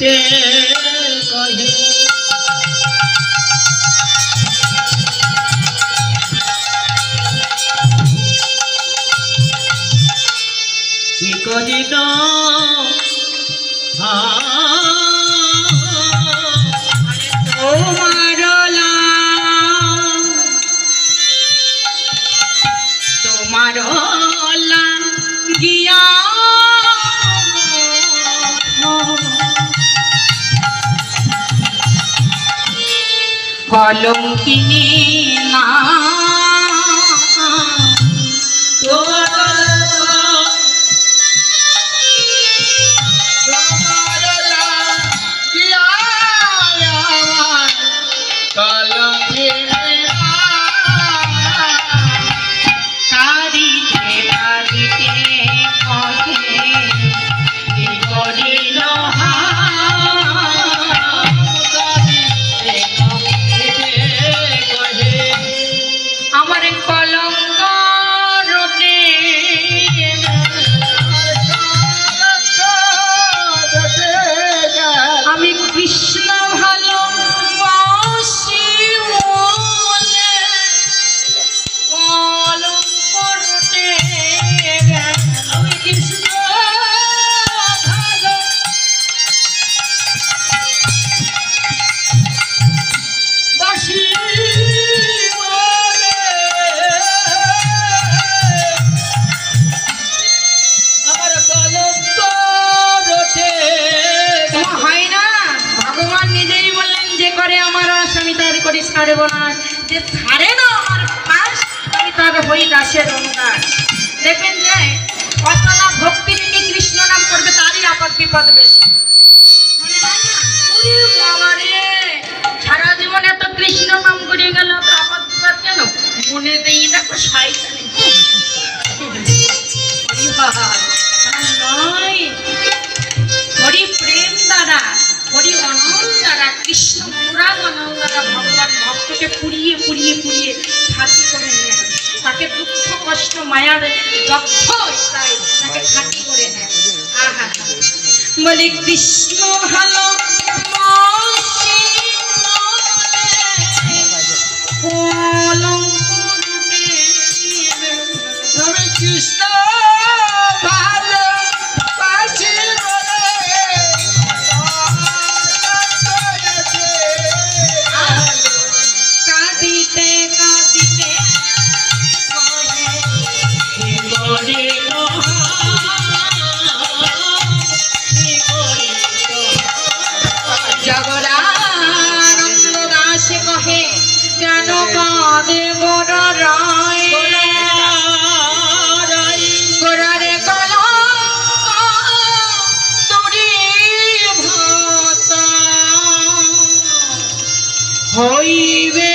কাঁদিতে কহে কি করিল তোমার গিয়া কলঙ্কিনী না ছাড়ব না যে ছাড়ে না আমার পাশ আমি তার হই দাসের অনুদাস দেখবেন যে কত না ভক্তি রেখে কৃষ্ণ নাম করবে তারই আপদ বিপদ বেশি মনে হয় না বাবা রে সারা জীবনে তো কৃষ্ণ নাম করে গেল তো আপদ বিপদ কেন মনে দিয়ে দেখো শয়তানি নয় হরি প্রেম দ্বারা হরি অনল দ্বারা কৃষ্ণ পুরাণ অনল দ্বারা ভগবান ভক্তকে পুড়িয়ে পুড়িয়ে পুড়িয়ে খাঁটি করে নেয় তাকে দুঃখ কষ্ট মায়ার দগ্ধ তাকে খাঁটি করে নেয় বলে কৃষ্ণ ভালো কৃষ্ণ ভালো জগদানন্দ দাস কহে কেন কাঁদে বড় রায় গোড়ারে কলঙ্ক তোরে ভাত হইবে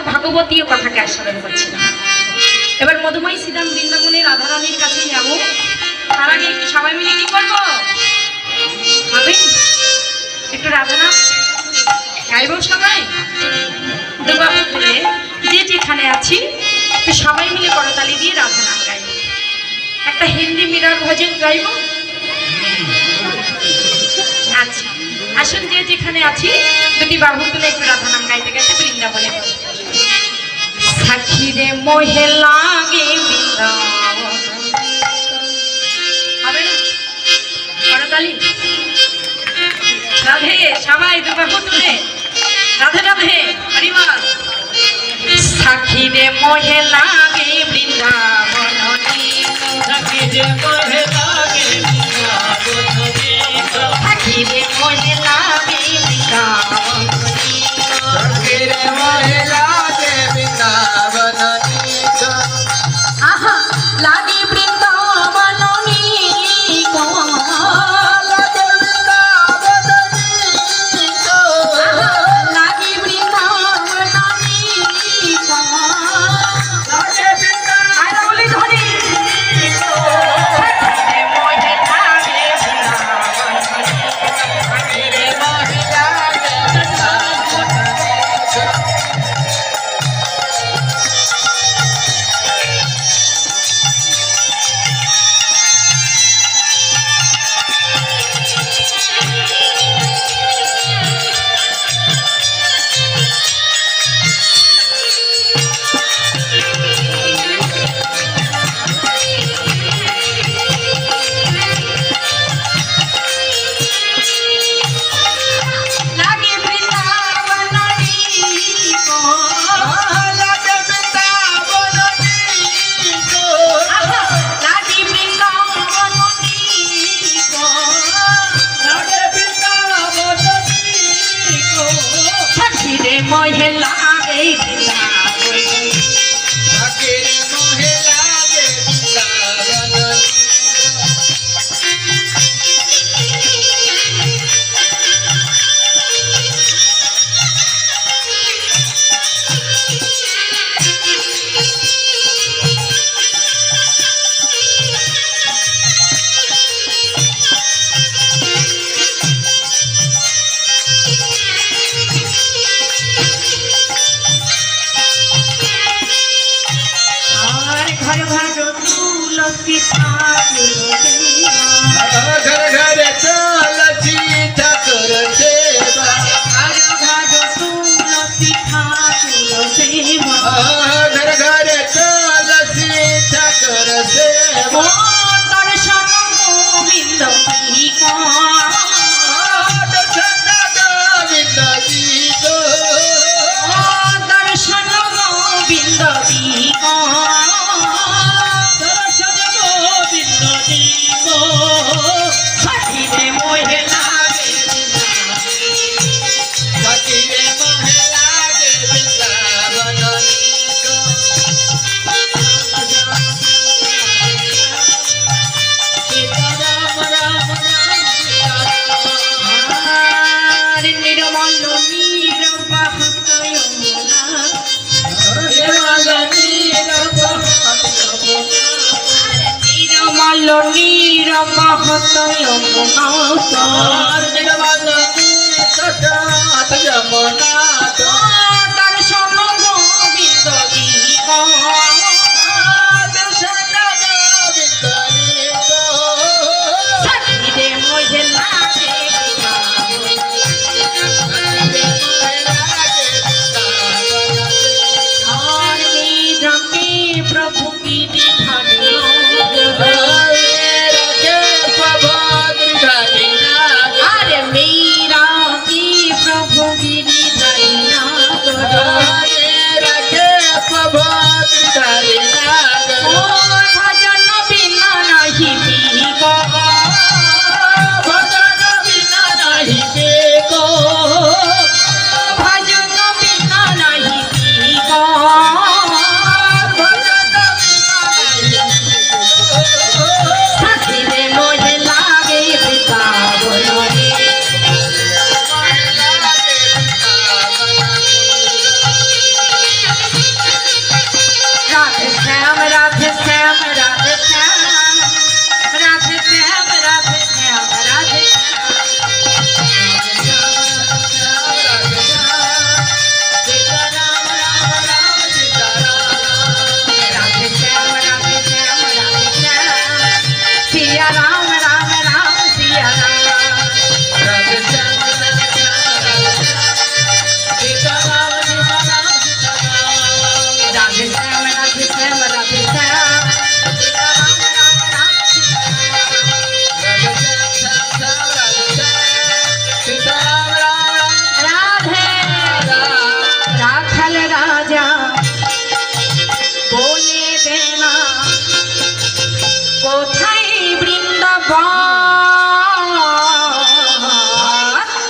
ভাগবতীয় কথাকে আস্বাদন করছিলাম। এবার মধুময় শ্রীরাম বৃন্দাবনের রাধারানীর কাছে যাবো। তার আগে একটু সবাই মিলে কি করবো? একটু রাধানাম গাইব সবাই। দুর্গাপুরে যে যেখানে আছি একটু সবাই মিলে করতালি দিয়ে রাধানাম গাইব। একটা হিন্দি মিরার ভজন গাইব। আচ্ছা আসুন, যে যেখানে আছি দুটি বাহু তুলে একটু রাধানাম গাইতে গাইতে বৃন্দাবনে সাক্ষী রে মোহে লাগে বৃন্দাবন। হবে না করতালি? রাধে সবাই দুবাহু তুলে রাধে রাধে হরিবল। সাক্ষী রে মোহে লাগে বৃন্দাবন, সাক্ষী রে মোহে লাগে বৃন্দাবন, সাক্ষী রে মোহে লাগে বৃন্দাবন, সাক্ষী রে মোহে লাগে বৃন্দাবন। আহা লাগে বৃন্দাবন ও দর্শন গোবিন্দ কি দর্শন গোবিন্দ সাথীরে মোহে লাগে নির্মল নিরবহত দর্শন গোবিন্দ সাথীরে মোহে লাগে और मीरा के प्रभु की दिखानी अरे मीरा की प्रभु की दिखाना ओ भजन बिना नहीं पीको भजन बिना नहीं पीको साथीरे मोहे लागे बितावनी राधे श्याम राधे श्याम राधे श्याम राधे श्याम राधे श्याम राधे राधे श्याम राधे श्याम राधे श्याम सिया राम राम राम सिया राम राधे श्याम राधे श्याम राधे श्याम सिया राम राधे राखल राजा बोले देना कोথায় বৃন্দাবন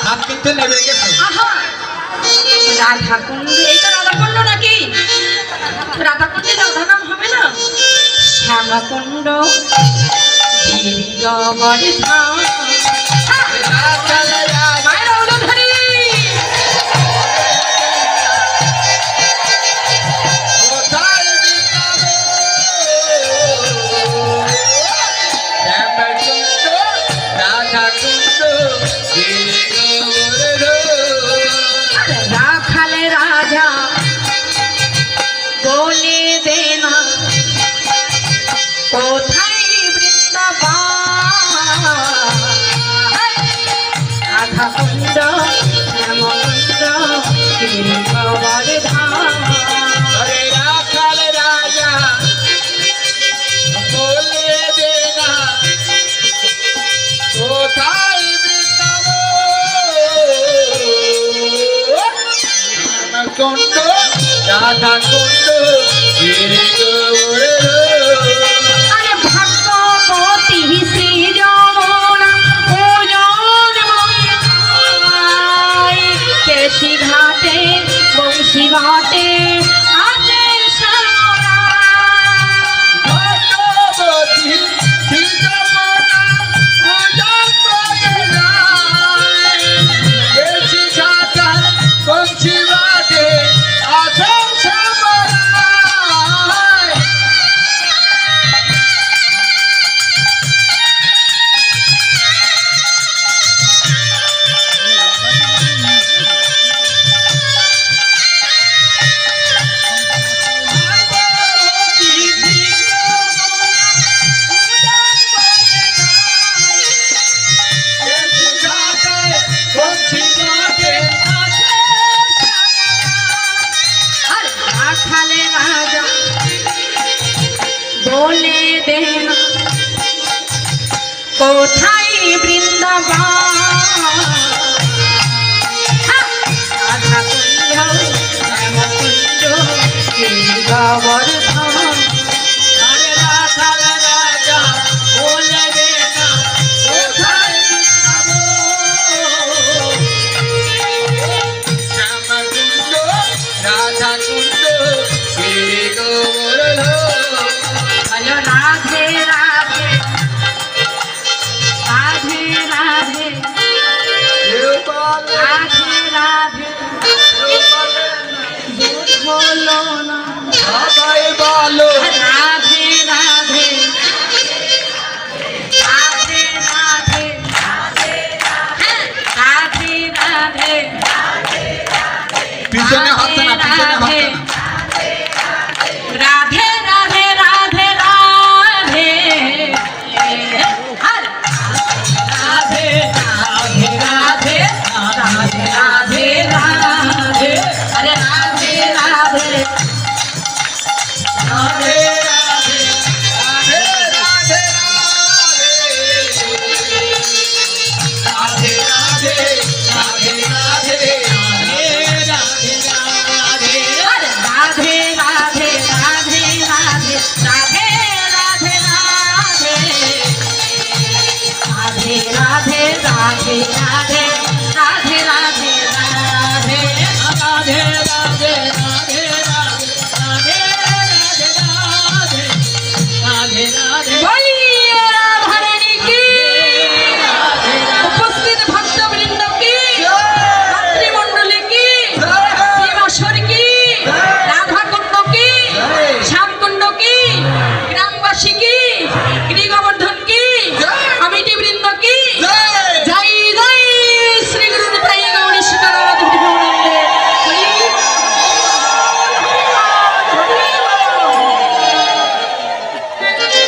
হাত কিন্তু নেবে গেছে আহা রাধা কুণ্ড এইটা রাধা কুণ্ড নাকি রাধা কুণ্ডে রাধা নাম হবে না শ্যামা কুণ্ড গিরিগর ধাম মায়ের উলুধ্বনি রাখাল রাজা বলে দেনা কোথায় বৃন্দাবন রাধা কুণ্ড শ্যামকুণ্ড গিরিগর ধাম রাখাল রাজা বলে দেনা কোথায় বৃন্দাবন কুণ্ড রাধা কুণ্ড গিরিগর আরে ভক্তপতি শ্রী যমুনা ওজন কেশি ঘাটে বংশী ঘাটে আছে শ্যামলা ভগবতী শ্রীযমুনা বেশি ঘাটা বংশী ঘাটে আছে শ্যামলা কোথায় বৃন্দাবন রাধা কুঞ্জ শ্যাম কুঞ্জ গীতাবর্ধন আরে রাধার রাজা বলবে না কোথায় শ্যামকুণ্ড রাধা কুণ্ড শ্রী গোবর্ধন হলো রাধে রাধে রাধে রাধে কেউ বলে রাধে রাধে কেউ বলে না, বোধ হলো না সবাই বলো রাধে রাধে রাধে রাধে হ্যাঁ, রাধে রাধে পিছনে হাসছে না পিছনে হাসছে না রাধে রাধে রাধে রাধে আর রাধে রাধে রাধে রাধে রাধে রাধে আরে রাধে রাধে রাধে রাধে রাধে রাধে রাধে রাধে রাধে রাধে আরে রাধে রাধে রাধে রাধে রাধে রাধে রাধে রাধে রাধে রাধে রাধে রাধে রাধে বলিয়ে রাধারানী কি উপস্থিত ভক্তবৃন্দ কি মাতৃমণ্ডলী কি শ্রীবাসর কি রাধাকুণ্ড কি শ্যামকুণ্ড কি গ্রামবাসী কি গৃহবর্ধন কি কমিটি বৃন্দ কি জয় জয় শ্রী গুরু নিতাই গৌরী সীতারাম গৌরাঙ্গে হরি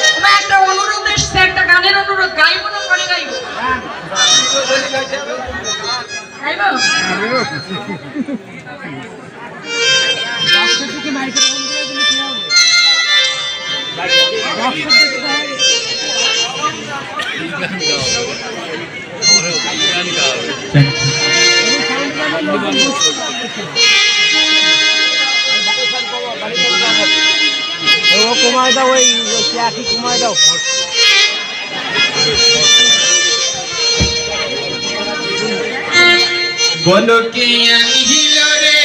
তোমায় একটা অনুরোধ এসছে, একটা গানের অনুরোধ গাইবো না পরে গাইবো গাইবো কমায় দাও ওই চাকি কমায় দাও বলো কে আনিল রে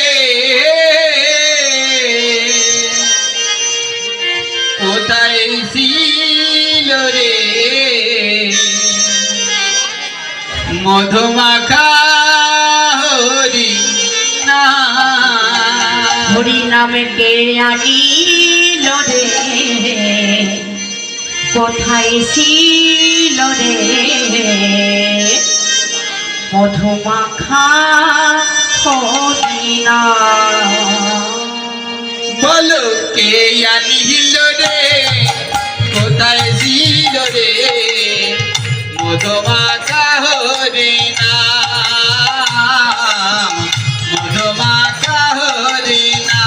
কোথায় ছিল রে মধুমাখা হরি না হরি নামে কে আনিল রে কোথায় ছিল রে মধুমাখা হরি না বলো কে আনিল রে কোথায় ছিল রে মধুমাখা হরি না মধুমাখা হরি না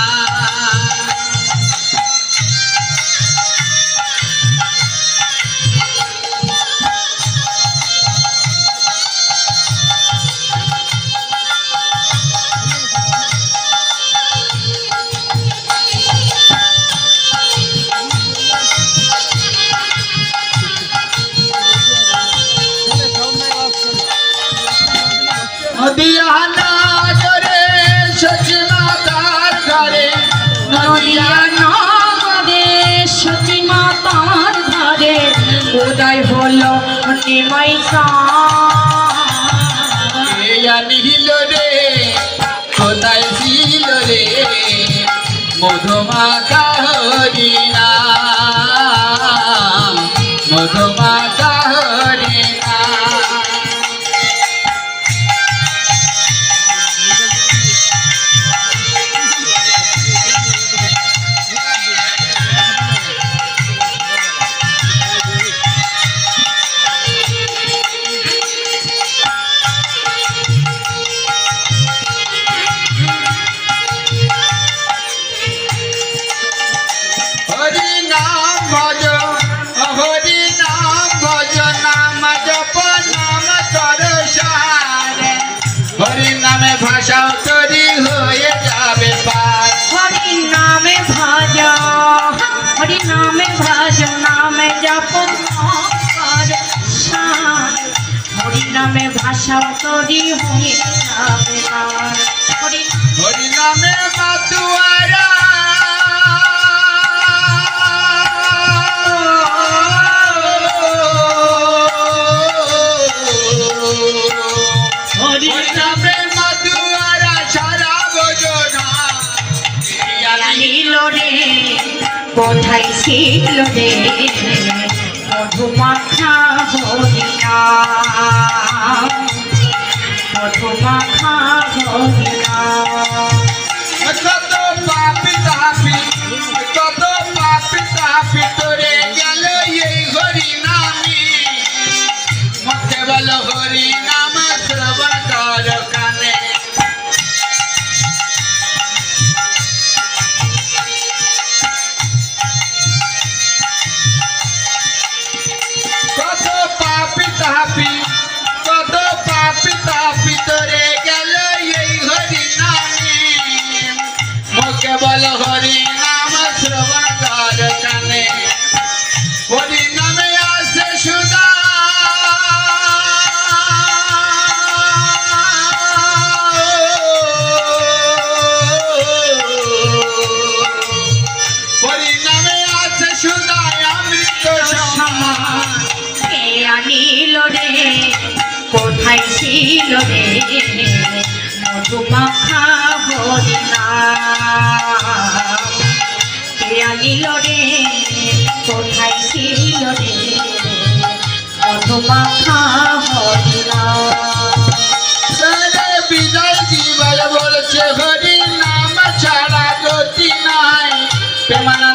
নদিয়ানা জরে সচিমা তার ঘরে নদিয়া নগরে সতী মাতার ধারে উদয় হলো নিমাই নিহিল রে কোথায় ছিল রে মধুমাখা হরি না মধুমাখা হরি না আশাও তরি হয়ে যাবে তার। হরি হরি নামে মাতুয়ারা হরি হরি নামে মাতুয়ারা সারা বোঝনা নীল রে কোথায় ছিল রে মধুমাখা হরিনাম, মধুমাখা হরিনাম। কত পাপি তাপি কত পাপি তাপি তোরে গেল এই হরি নামে মতে বল হরি নাম শ্রবণ কর কানে কত পাপি তাপি কত পাপি তাপি তোরে গেল এই হরি নামে মোকে বল হরি নাম শ্রবণ কর কানে হরি নামে আসে সুদা হরি নামে আসে সুদা অমৃত সমান কে আনিল রে কোথায় ছিল রে মধুমাখা হরিনাম, কে আনিল রে কোথায় ছিল রে মধুমাখা হরিনাম। তারে বিদায় দিবার বলছে হরি নাম ছাড়া গতি নাই প্রেমানা